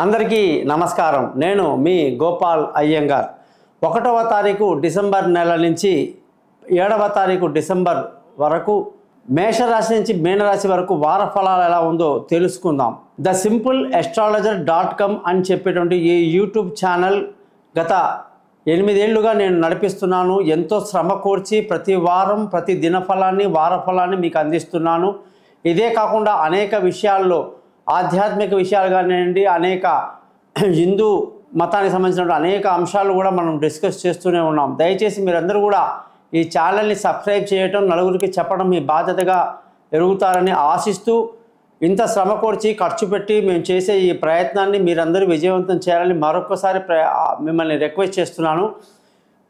అందరికీ నమస్కారం. నేను మీ గోపాల్ అయ్యంగార్. 1వ తారీఖు డిసెంబర్ నెల నుంచి 7వ తారీఖు డిసెంబర్ వరకు మేషరాశి నుంచి మీనరాశి వరకు వార ఫలాలు ఎలా ఉందో తెలుసుకుందాం. thesimpleastrologer.com అని చెప్పేటువంటి ఈ యూట్యూబ్ ఛానల్ గత 8 ఏళ్లుగా నేను నడిపిస్తున్నాను. ఎంతో శ్రమ కోర్చి ప్రతి వారం ప్రతి దినఫలాన్ని వార ఫలాన్ని మీకు అందిస్తున్నాను. ఇదే కాకుండా అనేక విషయాల్లో ఆధ్యాత్మిక విషయాలు కానివ్వండి, అనేక హిందూ మతానికి సంబంధించిన అనేక అంశాలు కూడా మనం డిస్కస్ చేస్తూనే ఉన్నాం. దయచేసి మీరందరూ కూడా ఈ ఛానల్ని సబ్స్క్రైబ్ చేయటం, నలుగురికి చెప్పడం మీ బాధ్యతగా ఎరుగుతారని ఆశిస్తూ, ఇంత శ్రమ కోర్చి ఖర్చు పెట్టి మేము చేసే ఈ ప్రయత్నాన్ని మీరందరూ విజయవంతం చేయాలని మరొకసారి మిమ్మల్ని రిక్వెస్ట్ చేస్తున్నాను.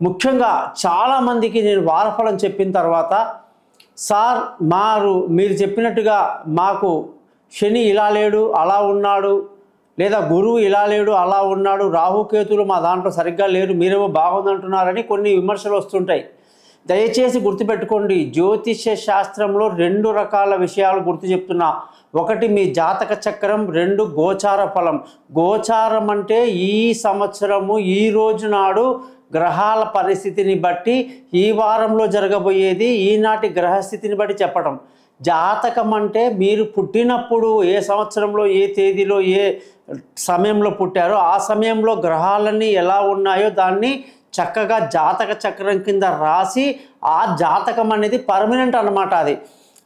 ముఖ్యంగా చాలామందికి నేను వారఫలం చెప్పిన తర్వాత, సార్ మీరు చెప్పినట్టుగా మాకు శని ఇలా లేడు అలా ఉన్నాడు, లేదా గురువు ఇలా లేడు అలా ఉన్నాడు, రాహుకేతులు మా దాంట్లో సరిగ్గా లేరు, మీరేమో బాగుందంటున్నారని కొన్ని విమర్శలు వస్తుంటాయి. దయచేసి గుర్తుపెట్టుకోండి, జ్యోతిష్య శాస్త్రంలో 2 రకాల విషయాలు గుర్తు చెప్తున్నా. ఒకటి మీ జాతక చక్రం, 2 గోచార ఫలం. గోచారం అంటే ఈ సంవత్సరము ఈ రోజు నాడు గ్రహాల పరిస్థితిని బట్టి ఈ వారంలో జరగబోయేది ఈనాటి గ్రహస్థితిని బట్టి చెప్పడం. జాతకం అంటే మీరు పుట్టినప్పుడు ఏ సంవత్సరంలో ఏ తేదీలో ఏ సమయంలో పుట్టారో ఆ సమయంలో గ్రహాలన్నీ ఎలా ఉన్నాయో దాన్ని చక్కగా జాతక చక్రం కింద రాసి, ఆ జాతకం అనేది పర్మనెంట్ అన్నమాట.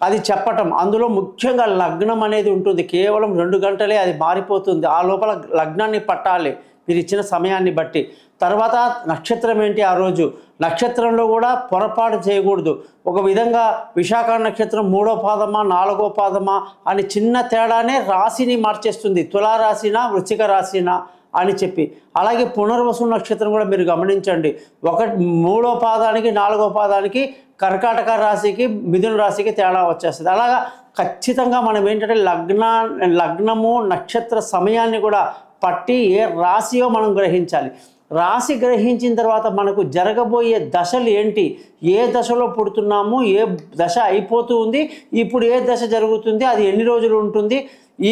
అది చెప్పటం. అందులో ముఖ్యంగా లగ్నం అనేది ఉంటుంది. కేవలం 2 గంటలే అది మారిపోతుంది. ఆ లోపల లగ్నాన్ని పట్టాలి మీరు ఇచ్చిన సమయాన్ని బట్టి. తర్వాత నక్షత్రం ఏంటి, ఆ రోజు నక్షత్రంలో కూడా పొరపాటు చేయకూడదు. ఒక విధంగా విశాఖ నక్షత్రం 3వ పాదమా 4వ పాదమా అని చిన్న తేడానే రాశిని మార్చేస్తుంది. తులారాశినా వృశ్చిక రాశినా అని చెప్పి. అలాగే పునర్వసు నక్షత్రం కూడా మీరు గమనించండి. 3వ పాదానికి 4వ పాదానికి కర్కాటక రాశికి మిథున రాశికి తేడా వచ్చేస్తుంది. అలాగా ఖచ్చితంగా మనం ఏంటంటే లగ్నము నక్షత్ర సమయాన్ని కూడా పట్టి ఏ రాశియో మనం గ్రహించాలి. రాశి గ్రహించిన తర్వాత మనకు జరగబోయే దశలు ఏంటి, ఏ దశలో పుడుతున్నాము, ఏ దశ అయిపోతూ ఉంది, ఇప్పుడు ఏ దశ జరుగుతుంది, అది ఎన్ని రోజులు ఉంటుంది,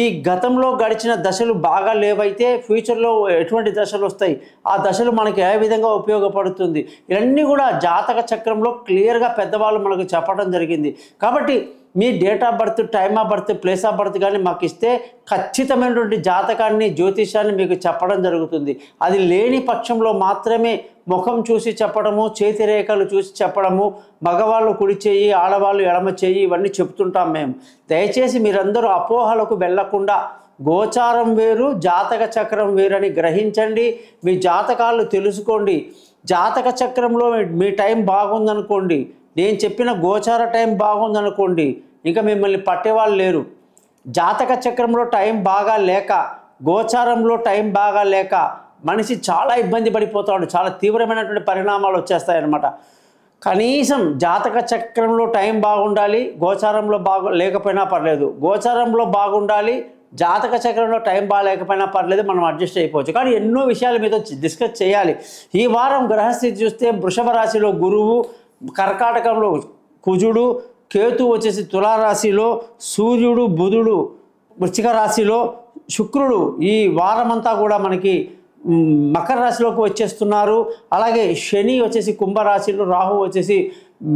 ఈ గతంలో గడిచిన దశలు బాగా లేవైతే ఫ్యూచర్లో ఎటువంటి దశలు వస్తాయి, ఆ దశలు మనకి ఏ విధంగా ఉపయోగపడుతుంది, ఇవన్నీ కూడా జాతక చక్రంలో క్లియర్గా పెద్దవాళ్ళు మనకు చెప్పడం జరిగింది. కాబట్టి మీ date of birth, time of birth, place of birth కానీ మాకు ఇస్తే ఖచ్చితమైనటువంటి జాతకాన్ని జ్యోతిషాన్ని మీకు చెప్పడం జరుగుతుంది. అది లేని పక్షంలో మాత్రమే ముఖం చూసి చెప్పడము, చేతి రేఖలు చూసి చెప్పడము, మగవాళ్ళు కుడి చేయి ఆడవాళ్ళు ఎడమ చేయి ఇవన్నీ చెప్తుంటాం మేము. దయచేసి మీరందరూ అపోహలకు వెళ్లకుండా గోచారం వేరు జాతక చక్రం వేరని గ్రహించండి. మీ జాతకాలు తెలుసుకోండి. జాతక చక్రంలో మీ టైం బాగుందనుకోండి, నేను చెప్పిన గోచార టైం బాగుందనుకోండి, ఇంకా మిమ్మల్ని పట్టేవాళ్ళు లేరు. జాతక చక్రంలో టైం బాగా లేక, గోచారంలో టైం బాగా లేక మనిషి చాలా ఇబ్బంది పడిపోతాడు. చాలా తీవ్రమైనటువంటి పరిణామాలు వచ్చేస్తాయన్నమాట. కనీసం జాతక చక్రంలో టైం బాగుండాలి, గోచారంలో లేకపోయినా పర్లేదు. గోచారంలో బాగుండాలి, జాతక చక్రంలో టైం బాగాలేకపోయినా పర్లేదు, మనం అడ్జస్ట్ అయిపోవచ్చు. కానీ ఎన్నో విషయాలు మీతో డిస్కస్ చేయాలి. ఈ వారం గ్రహస్థితి చూస్తే వృషభ రాశిలో గురువు, కర్కాటకంలో కుజుడు, కేతు వచ్చేసి తులారాశిలో, సూర్యుడు బుధుడు వృశ్చిక రాశిలో, శుక్రుడు ఈ వారమంతా కూడా మనకి మకర రాశిలోకి వచ్చేస్తున్నారు. అలాగే శని వచ్చేసి కుంభరాశిలో, రాహు వచ్చేసి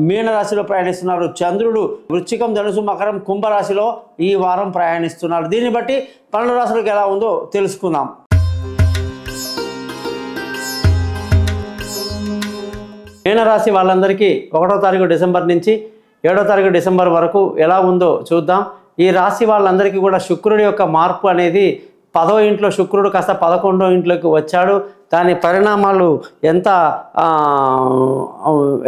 మీనరాశిలో ప్రయాణిస్తున్నారు. చంద్రుడు వృశ్చికం, ధనుసు, మకరం, కుంభరాశిలో ఈ వారం ప్రయాణిస్తున్నారు. దీన్ని బట్టి 12 రాశులకు ఎలా ఉందో తెలుసుకుందాం. మీనరాశి వాళ్ళందరికీ 1వ తారీఖు డిసెంబర్ నుంచి 7వ తారీఖు డిసెంబర్ వరకు ఎలా ఉందో చూద్దాం. ఈ రాశి వాళ్ళందరికీ కూడా శుక్రుడి యొక్క మార్పు అనేది 10వ ఇంట్లో శుక్రుడు కాస్త 11వ ఇంట్లోకి వచ్చాడు. దాని పరిణామాలు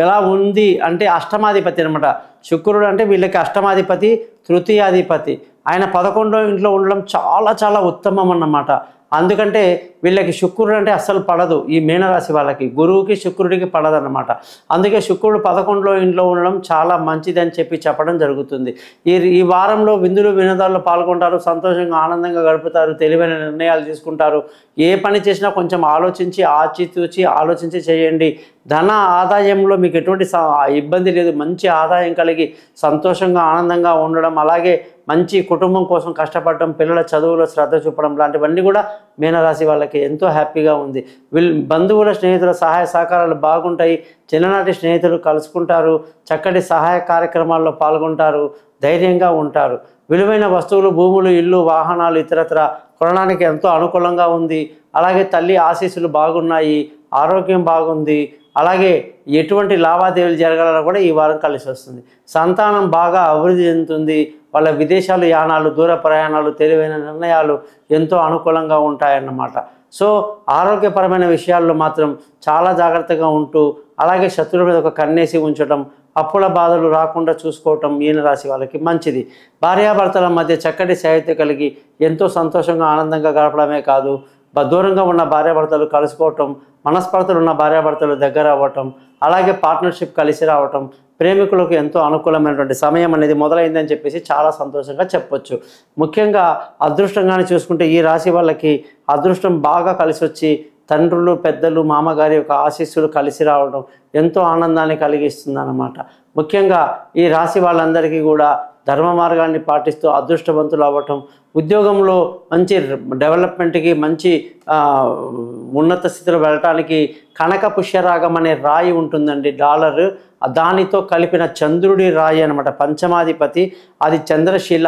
ఎలా ఉంది అంటే అష్టమాధిపతి అనమాట. శుక్రుడు అంటే వీళ్ళకి అష్టమాధిపతి, తృతీయాధిపతి. ఆయన 11వ ఇంట్లో ఉండడం చాలా చాలా ఉత్తమం అన్నమాట. అందుకంటే వీళ్ళకి శుక్రుడు అంటే అస్సలు పడదు. ఈ మీనరాశి వాళ్ళకి గురువుకి శుక్రుడికి పడదన్నమాట. అందుకే శుక్రుడు 11వ ఇంట్లో ఉండడం చాలా మంచిదని చెప్పడం జరుగుతుంది. ఈ వారంలో విందులు వినోదాల్లో పాల్గొంటారు, సంతోషంగా ఆనందంగా గడుపుతారు, తెలివైన నిర్ణయాలు తీసుకుంటారు. ఏ పని చేసినా కొంచెం ఆలోచించి ఆచితూచి ఆలోచించి చేయండి. ధన ఆదాయంలో మీకు ఎటువంటి ఇబ్బంది లేదు. మంచి ఆదాయం కలిగి సంతోషంగా ఆనందంగా ఉండడం, అలాగే మంచి కుటుంబం కోసం కష్టపడడం, పిల్లల చదువులో శ్రద్ధ చూపడం లాంటివన్నీ కూడా మీనరాశి వాళ్ళకి ఎంతో హ్యాపీగా ఉంది. బంధువుల స్నేహితుల సహాయ సహకారాలు బాగుంటాయి. చిన్ననాటి స్నేహితులు కలుసుకుంటారు, చక్కటి సహాయ కార్యక్రమాల్లో పాల్గొంటారు, ధైర్యంగా ఉంటారు. విలువైన వస్తువులు, భూములు, ఇల్లు, వాహనాలు ఇతరత్ర కొనడానికి ఎంతో అనుకూలంగా ఉంది. అలాగే తల్లి ఆశీస్సులు బాగున్నాయి, ఆరోగ్యం బాగుంది. అలాగే ఎటువంటి లావాదేవీలు జరగాలన్నా కూడా ఈ వారం కలిసి వస్తుంది. సంతానం బాగా అభివృద్ధి చెందుతుంది. వాళ్ళ విదేశాలు యానాలు, దూర ప్రయాణాలు, తెలివైన నిర్ణయాలు ఎంతో అనుకూలంగా ఉంటాయన్నమాట. సో ఆరోగ్యపరమైన విషయాల్లో మాత్రం చాలా జాగ్రత్తగా ఉంటూ, అలాగే శత్రువుల మీద ఒక కన్నేసి ఉంచడం, అప్పుల బాధలు రాకుండా చూసుకోవటం మీనరాశి వాళ్ళకి మంచిది. భార్యాభర్తల మధ్య చక్కటి సాహిత్యం కలిగి ఎంతో సంతోషంగా ఆనందంగా గడపడమే కాదు, దూరంగా ఉన్న భార్యాభర్తలు కలుసుకోవటం, మనస్పర్ధలు ఉన్న భార్యాభర్తలు దగ్గర అవ్వటం, అలాగే పార్ట్నర్షిప్ కలిసి రావటం, ప్రేమికులకు ఎంతో అనుకూలమైనటువంటి సమయం అనేది మొదలైందని చెప్పేసి చాలా సంతోషంగా చెప్పొచ్చు. ముఖ్యంగా అదృష్టంగానే చూసుకుంటే ఈ రాశి వాళ్ళకి అదృష్టం బాగా కలిసి వచ్చి తండ్రులు, పెద్దలు, మామగారి యొక్క ఆశీస్సులు కలిసి రావడం ఎంతో ఆనందాన్ని కలిగిస్తుంది అన్నమాట. ముఖ్యంగా ఈ రాశి వాళ్ళందరికీ కూడా ధర్మ మార్గాన్ని పాటిస్తూ అదృష్టవంతులు అవ్వటం, ఉద్యోగంలో మంచి డెవలప్మెంట్కి, మంచి ఉన్నత స్థితిలో వెళ్ళటానికి కనక పుష్యరాగం అనే రాయి ఉంటుందండి, డాలర్. దానితో కలిపిన చంద్రుడి రాయి అనమాట, పంచమాధిపతి. అది చంద్రశిల.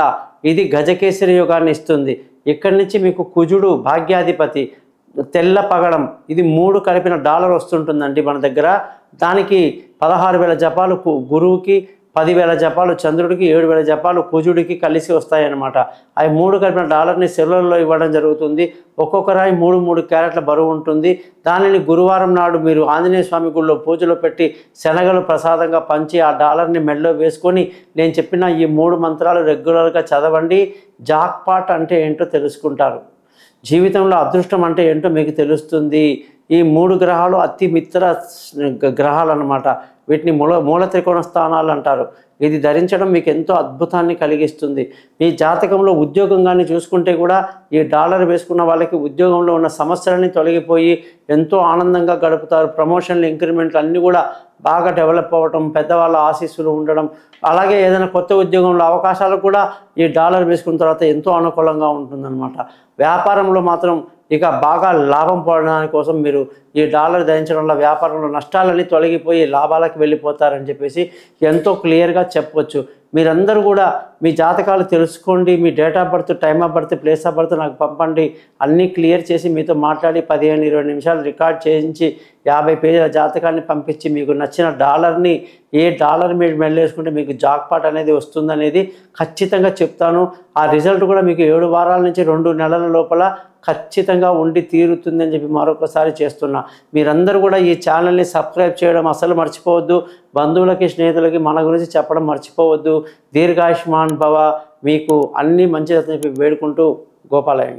ఇది గజకేసరి యోగాన్ని ఇస్తుంది. ఇక్కడి నుంచి మీకు కుజుడు భాగ్యాధిపతి, తెల్ల పగడం, ఇది 3 కలిపిన డాలర్ వస్తుంటుందండి మన దగ్గర. దానికి 16,000 జపాలు గురువుకి, 10,000 జపాలు చంద్రుడికి, 7,000 జపాలు కుజుడికి కలిసి వస్తాయన్నమాట. అవి 3 కలిపిన డాలర్ని సెల్లుల్లో ఇవ్వడం జరుగుతుంది. ఒక్కొక్క రాయి 3 క్యారెట్ల బరువు ఉంటుంది. దానిని గురువారం నాడు మీరు ఆంజనేయ స్వామి గుడిలో పూజలో పెట్టి శనగలు ప్రసాదంగా పంచి ఆ డాలర్ని మెడలో వేసుకొని నేను చెప్పిన ఈ 3 మంత్రాలు రెగ్యులర్గా చదవండి. జాక్పాట్ అంటే ఏంటో తెలుసుకుంటారు. జీవితంలో అదృష్టం అంటే ఏంటో మీకు తెలుస్తుంది. ఈ 3 గ్రహాలు అతి మిత్ర గ్రహాలు అన్నమాట. వీటిని మూల త్రికోణ స్థానాలు అంటారు. ఇది ధరించడం మీకు ఎంతో అద్భుతాన్ని కలిగిస్తుంది. మీ జాతకంలో ఉద్యోగంగాన్ని చూసుకుంటే కూడా ఈ డాలర్ వేసుకున్న వాళ్ళకి ఉద్యోగంలో ఉన్న సమస్యలన్నీ తొలగిపోయి ఎంతో ఆనందంగా గడుపుతారు. ప్రమోషన్లు, ఇంక్రిమెంట్లు అన్నీ కూడా బాగా డెవలప్ అవ్వటం, పెద్దవాళ్ళ ఆశీస్సులు ఉండడం, అలాగే ఏదైనా కొత్త ఉద్యోగంలో అవకాశాలు కూడా ఈ డాలర్ వేసుకున్న తర్వాత ఎంతో అనుకూలంగా ఉంటుందన్నమాట. వ్యాపారంలో మాత్రం ఇక బాగా లాభం పొందడానికి కోసం మీరు ఈ డాలర్ ధరించడం వల్ల వ్యాపారంలో నష్టాలన్నీ తొలగిపోయి లాభాలకు వెళ్ళిపోతారని చెప్పేసి ఎంతో క్లియర్గా చెప్పవచ్చు. మీరందరూ కూడా మీ జాతకాలు తెలుసుకోండి. మీ date of birth, time of birth, place of birth నాకు పంపండి. అన్నీ క్లియర్ చేసి మీతో మాట్లాడి 15-20 నిమిషాలు రికార్డ్ చేయించి 50 పేజీల జాతకాన్ని పంపించి మీకు నచ్చిన డాలర్ని, ఏ డాలర్ మీరు మెళ్ళేసుకుంటే మీకు జాక్పాట్ అనేది వస్తుందనేది ఖచ్చితంగా చెప్తాను. ఆ రిజల్ట్ కూడా మీకు 7 వారాల నుంచి 2 నెలల లోపల ఖచ్చితంగా ఉండి తీరుతుందని చెప్పి మరొకసారి చేస్తున్నా. మీరందరూ కూడా ఈ ఛానల్ని సబ్స్క్రైబ్ చేయడం అసలు మర్చిపోవద్దు. బంధువులకి, స్నేహితులకి మన గురించి చెప్పడం మర్చిపోవద్దు. దీర్ఘాయుష్మాన్ భవ, మీకు అన్నీ మంచిదని చెప్పి వేడుకుంటూ గోపాలయ్య.